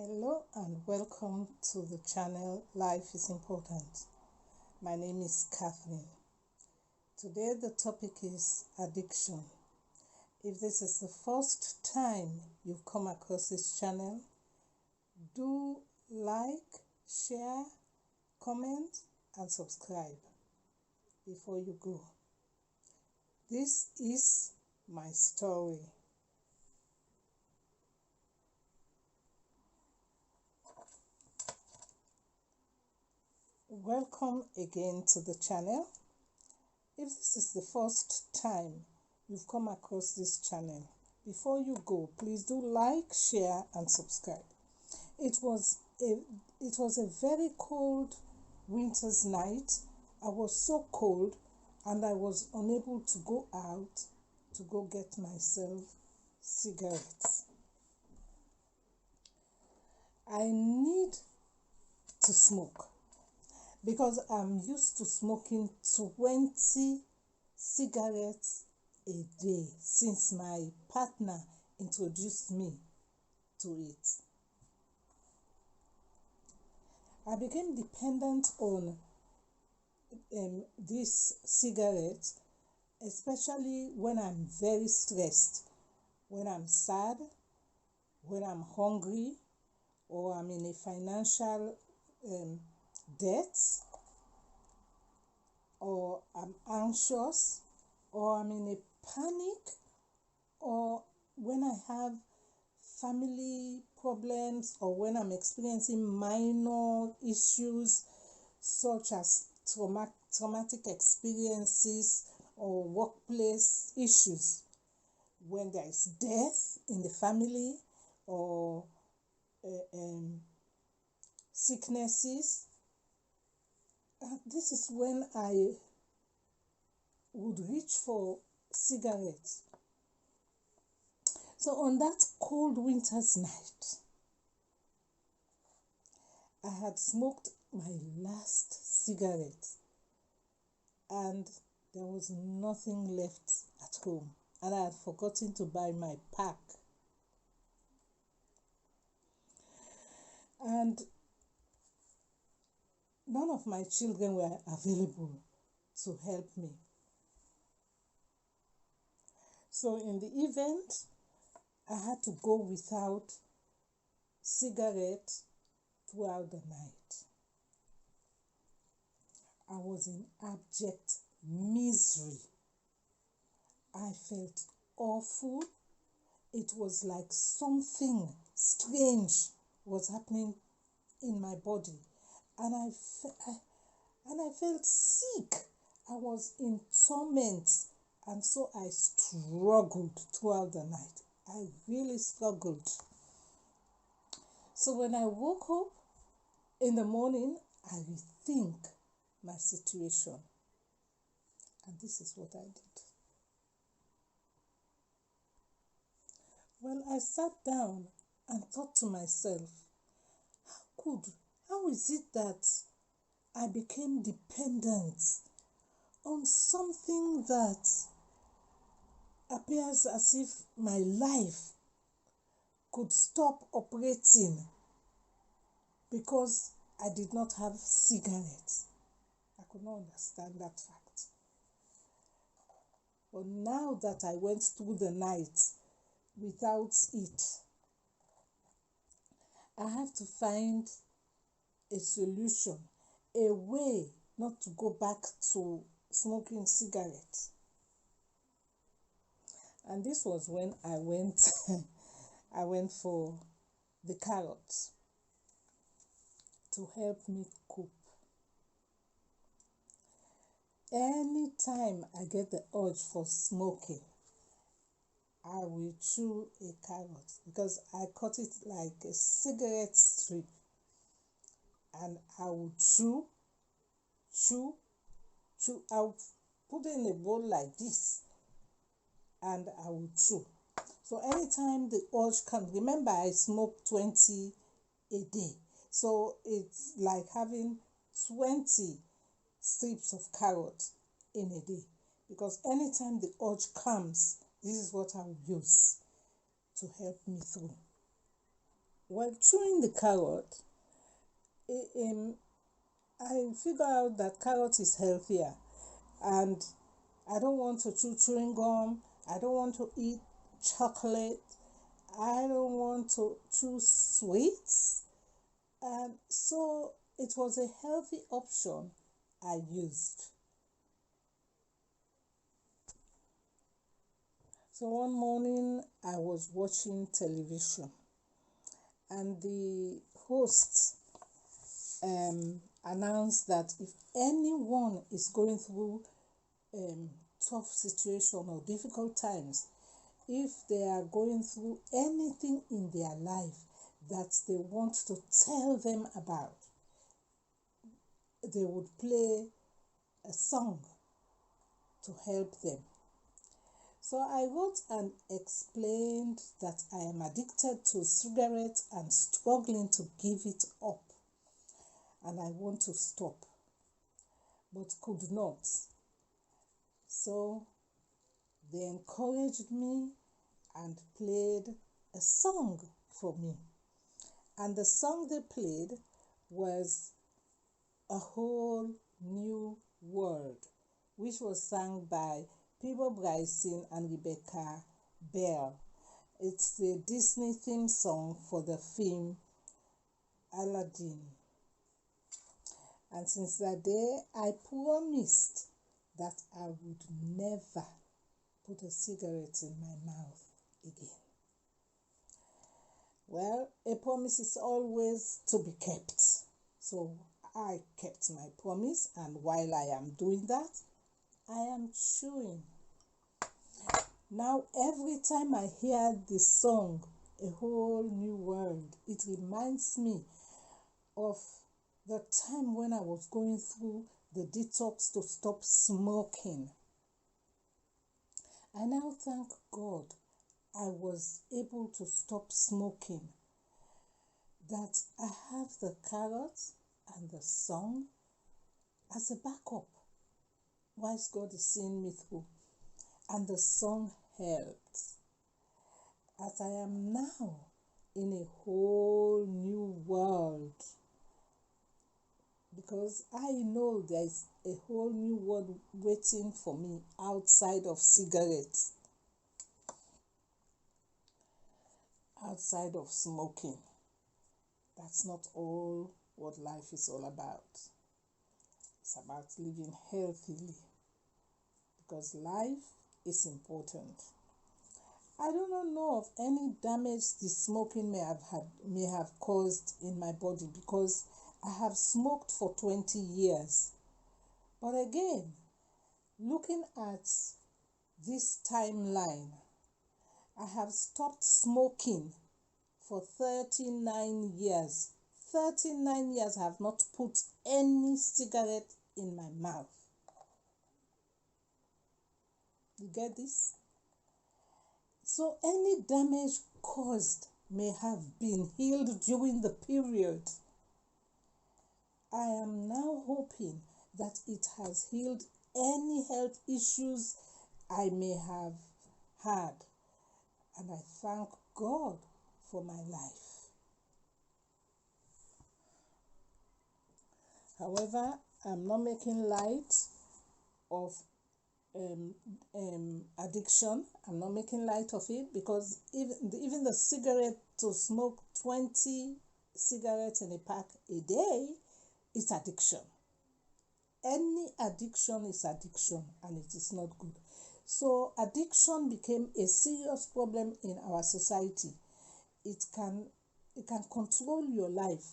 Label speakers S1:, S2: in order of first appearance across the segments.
S1: Hello and welcome to the channel Life is Important. My name is Catherine. Today the topic is addiction. If this is the first time you've come across this channel, do like, share, comment and subscribe before you go. This is my story. Welcome again to the channel. If this is the first time you've come across this channel, before you go, please do like, share and subscribe. It was a very cold winter's night. I was so cold and I was unable to go out to go get myself cigarettes. I need to smoke because I'm used to smoking 20 cigarettes a day since my partner introduced me to it. I became dependent on this cigarette, especially when I'm very stressed, when I'm sad, when I'm hungry, or I'm in a financial debt, or I'm anxious, or I'm in a panic, or when I have family problems, or when I'm experiencing minor issues such as traumatic experiences or workplace issues, when there is death in the family or sicknesses. This is when I would reach for cigarettes. So on that cold winter's night, I had smoked my last cigarette and there was nothing left at home, and I had forgotten to buy my pack. And none of my children were available to help me. So in the event, I had to go without cigarette throughout the night. I was in abject misery. I felt awful. It was like something strange was happening in my body, and I felt sick. I was in torment, and so I struggled throughout the night. I really struggled. So when I woke up in the morning, I rethink my situation, and this is what I did. Well, I sat down and thought to myself, how is it that I became dependent on something that appears as if my life could stop operating because I did not have cigarettes? I could not understand that fact. But now that I went through the night without it, I have to find a solution, a way not to go back to smoking cigarettes. And this was when I went I went for the carrots to help me cope. Anytime I get the urge for smoking, I will chew a carrot because I cut it like a cigarette strip, and I will chew. I'll put it in a bowl like this and I will chew. So anytime the urge comes, remember I smoke 20 a day, so it's like having 20 strips of carrot in a day, because anytime the urge comes, this is what I will use to help me through. While chewing the carrot, I figure out that carrot is healthier, and I don't want to chew chewing gum. I don't want to eat chocolate. I don't want to chew sweets. And so it was a healthy option I used. So one morning I was watching television, and the host announced that if anyone is going through tough situation or difficult times, if they are going through anything in their life that they want to tell them about, they would play a song to help them. So I wrote and explained that I am addicted to cigarettes and struggling to give it up, and I want to stop, but could not. So they encouraged me and played a song for me. And the song they played was A Whole New World, which was sung by Peabo Bryson and Rebecca Bell. It's the Disney theme song for the film Aladdin. And since that day, I promised that I would never put a cigarette in my mouth again. Well, a promise is always to be kept. So I kept my promise, and while I am doing that, I am chewing. Now, every time I hear the song, A Whole New World, it reminds me of the time when I was going through the detox to stop smoking. I now thank God I was able to stop smoking, that I have the carrot and the song as a backup whilst God is seeing me through. And the song helped. As I am now in a whole new world, because I know there's a whole new world waiting for me outside of cigarettes, outside of smoking. That's not all what life is all about. It's about living healthily, because life is important. I do not know of any damage the smoking may have caused in my body, because I have smoked for 20 years. But again, looking at this timeline, I have stopped smoking for 39 years. 39 years I have not put any cigarette in my mouth. You get this? So any damage caused may have been healed during the period. I am now hoping that it has healed any health issues I may have had. And I thank God for my life. However, I'm not making light of addiction. I'm not making light of it, because even the cigarette, to smoke 20 cigarettes in a pack a day is addiction. Any addiction is addiction, and it is not good. So addiction became a serious problem in our society. It can control your life.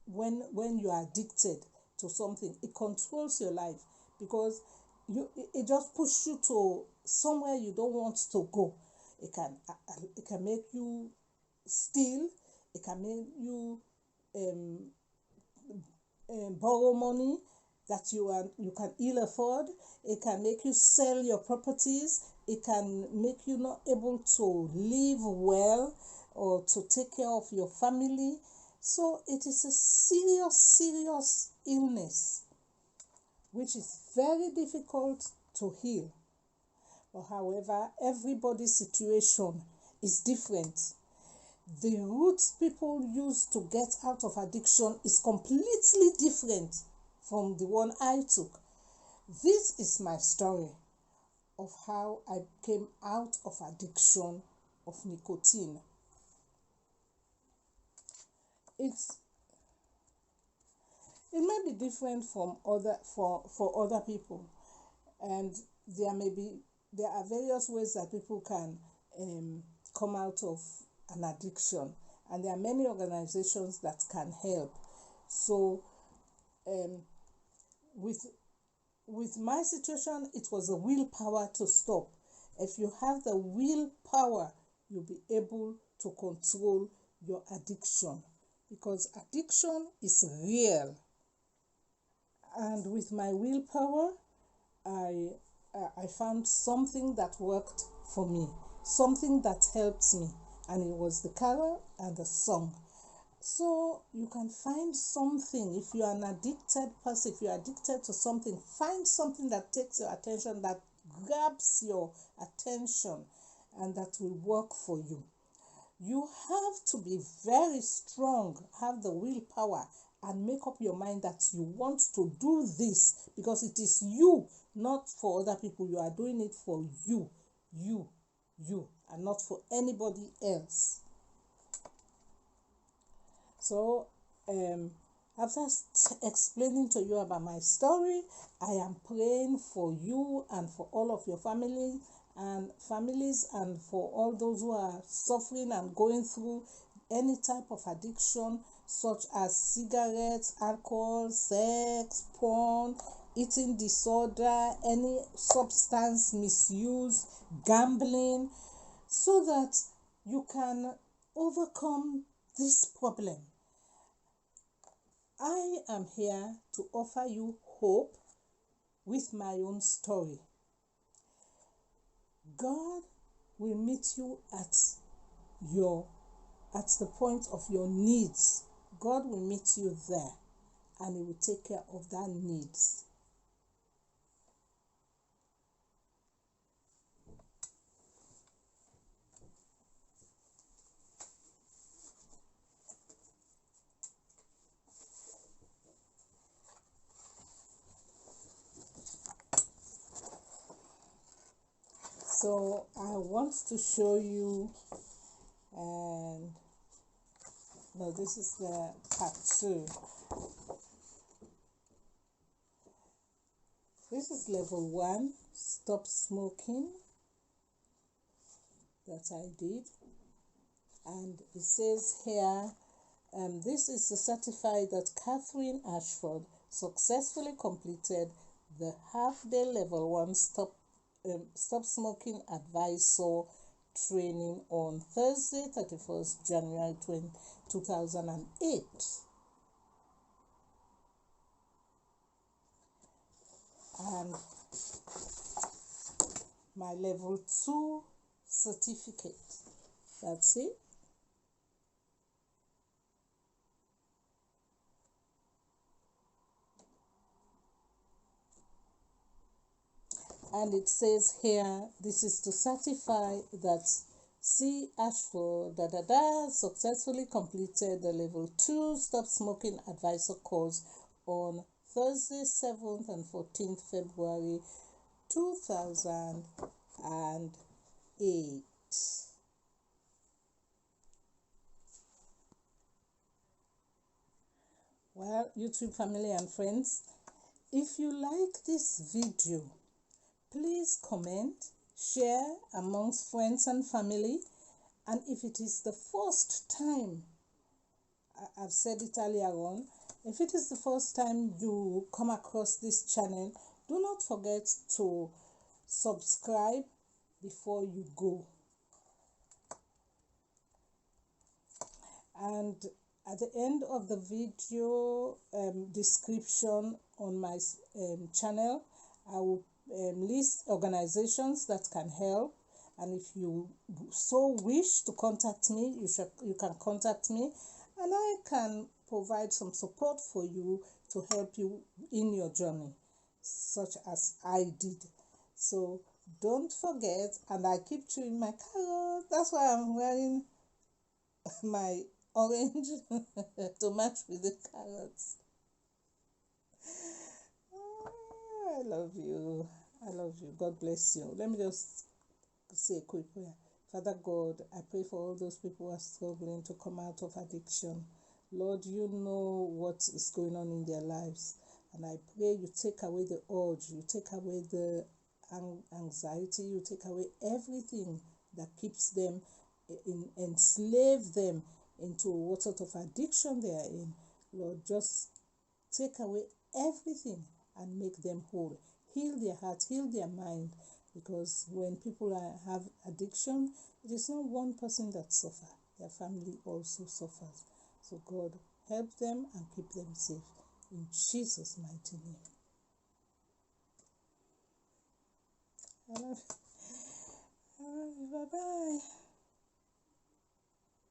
S1: When you are addicted to something, it controls your life, because it just pushes you to somewhere you don't want to go. It can make you steal. It can make you borrow money that you can ill afford. It can make you sell your properties. It can make you not able to live well or to take care of your family. So it is a serious illness, which is very difficult to heal. But however, everybody's situation is different. the routes people use to get out of addiction is completely different from the one I took. This is my story of how I came out of addiction of nicotine. It's it may be different from for other people, and there are various ways that people can come out of an addiction, and there are many organizations that can help. So um, with my situation, it was a willpower to stop. If you have the willpower, you'll be able to control your addiction, because addiction is real. And with my willpower, I I found something that worked for me, something that helped me, and it was the carol and the song. So you can find something. If you are an addicted person, if you're addicted to something, find something that takes your attention, that grabs your attention, and that will work for you. You have to be very strong, have the willpower, and make up your mind that you want to do this, because it is you, not for other people. You are doing it for you, you, and not for anybody else. So, after explaining to you about my story, I am praying for you and for all of your families, and for all those who are suffering and going through any type of addiction, such as cigarettes, alcohol, sex, porn, eating disorder, any substance misuse, gambling, so that you can overcome this problem. I am here to offer you hope with my own story. God will meet you at the point of your needs. God will meet you there, and He will take care of that needs. So I want to show you, and no, this is the part 2. This is level 1, stop smoking, that I did. And it says here, this is to certify that Catherine Ashford successfully completed the half-day level 1 stop smoking advisor training on Thursday, 31st January 2008. And my level 2 certificate. That's it. And it says here, this is to certify that C. Ashford successfully completed the level 2 stop smoking advisor course on Thursday, 7th and 14th February 2008. Well, YouTube family and friends, if you like this video, please comment, share amongst friends and family. And if it is the first time, I've said it earlier on, if it is the first time you come across this channel, do not forget to subscribe before you go. And at the end of the video description on my channel, I will list organizations that can help. And if you so wish to contact me, you can contact me, and I can provide some support for you to help you in your journey, such as I did. So don't forget, and I keep chewing my carrot. That's why I'm wearing my orange to match with the carrots. I love you. I love you. God bless you. Let me just say a quick prayer. Father God, I pray for all those people who are struggling to come out of addiction. Lord, you know what is going on in their lives. And I pray you take away the urge, you take away the anxiety, you take away everything that keeps them, enslave them into what sort of addiction they are in. Lord, just take away everything and make them whole. Heal their heart, heal their mind, because when people have addiction, it is not one person that suffers, their family also suffers. So God, help them and keep them safe. In Jesus' mighty name. I love you.